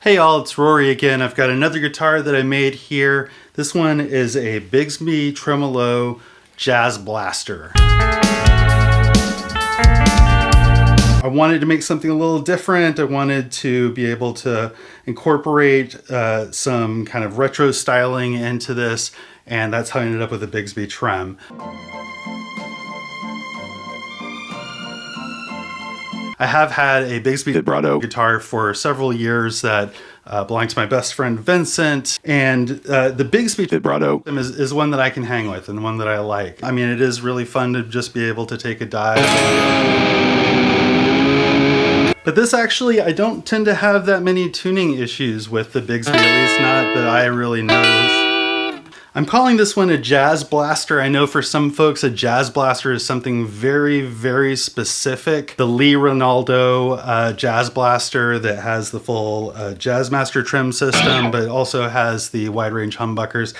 Hey y'all, it's Rory again. I've got another guitar that I made here. This one is a Bigsby Tremolo Jazzblaster. I wanted to make something a little different. I wanted to be able to incorporate some kind of retro styling into this, and that's how I ended up with a Bigsby Trem. I have had a Bigsby Vibrato guitar for several years that belonged to my best friend Vincent, and the Bigsby Vibrato is one that I can hang with and one that I like. I mean, it is really fun to just be able to take a dive. But this actually, I don't tend to have that many tuning issues with the Bigsby, at least not that I really notice. I'm calling this one a Jazzblaster. I know for some folks a Jazzblaster is something very, very specific. The Lee Ronaldo Jazzblaster that has the full Jazzmaster trim system, but also has the wide range humbuckers.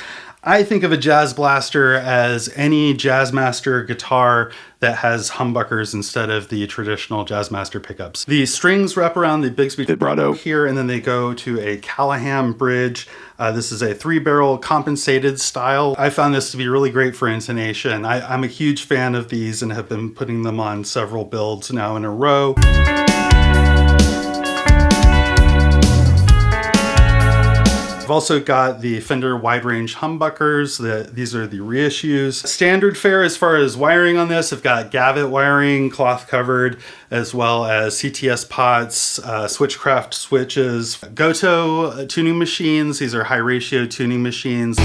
I think of a Jazzblaster as any Jazzmaster guitar that has humbuckers instead of the traditional Jazzmaster pickups. The strings wrap around the Bigsby Vibrato here, and then they go to a Callahan bridge. This is a 3-barrel compensated style. I found this to be really great for intonation. I'm a huge fan of these and have been putting them on several builds now in a row. I've also got the Fender wide range humbuckers. These are the reissues. Standard fare as far as wiring on this, I've got Gavit wiring, cloth covered, as well as CTS pots, Switchcraft switches, Goto tuning machines. These are high ratio tuning machines.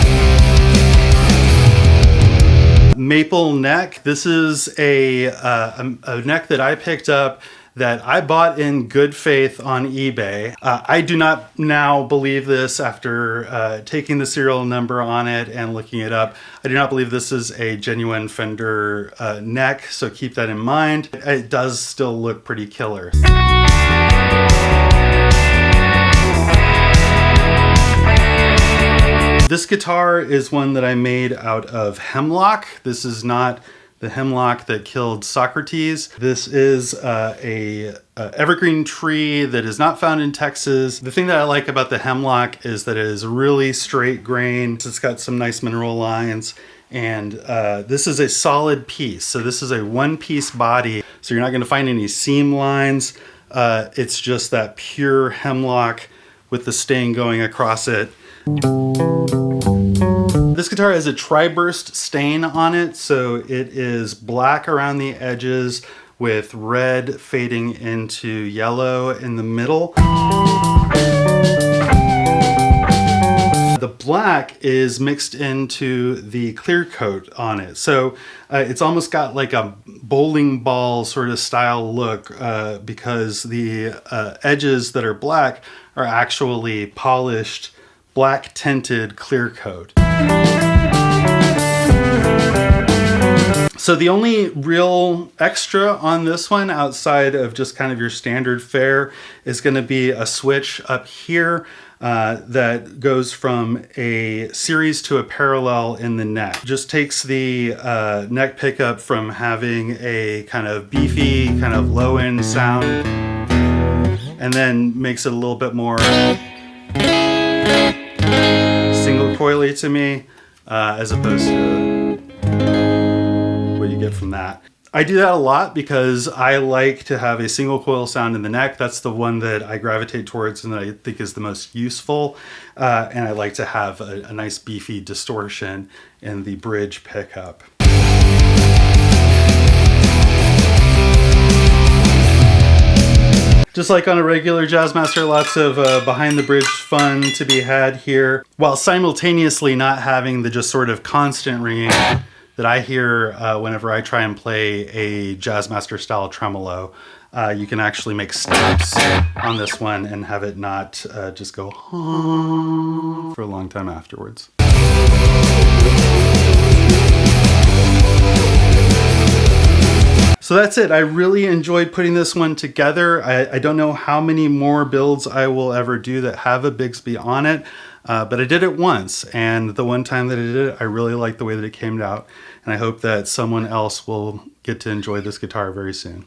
Maple neck. This is a neck that I picked up that I bought in good faith on eBay. I do not now believe this after taking the serial number on it and looking it up. I do not believe this is a genuine Fender neck, so keep that in mind. It does still look pretty killer. This guitar is one that I made out of hemlock. This is not the hemlock that killed Socrates. This is a evergreen tree that is not found in Texas. The thing that I like about the hemlock is that it is really straight grain. It's got some nice mineral lines, and this is a solid piece. So this is a one-piece body, so you're not gonna find any seam lines. It's just that pure hemlock with the stain going across it. This guitar has a tri-burst stain on it, so it is black around the edges with red fading into yellow in the middle. The black is mixed into the clear coat on it, so it's almost got like a bowling ball sort of style look because the edges that are black are actually polished black tinted clear coat. So the only real extra on this one outside of just kind of your standard fare is going to be a switch up here that goes from a series to a parallel in the neck. Just takes the neck pickup from having a kind of beefy, kind of low end sound, and then makes it a little bit more single coily to me, as opposed to what you get from that. I do that a lot because I like to have a single coil sound in the neck. That's the one that I gravitate towards and that I think is the most useful. And I like to have a nice beefy distortion in the bridge pickup. Just like on a regular Jazzmaster, lots of behind the bridge fun to be had here, while simultaneously not having the just sort of constant ringing that I hear whenever I try and play a Jazzmaster style tremolo. You can actually make steps on this one and have it not just go for a long time afterwards. So that's it. I really enjoyed putting this one together. I don't know how many more builds I will ever do that have a Bigsby on it, but I did it once, and the one time that I did it, I really liked the way that it came out, and I hope that someone else will get to enjoy this guitar very soon.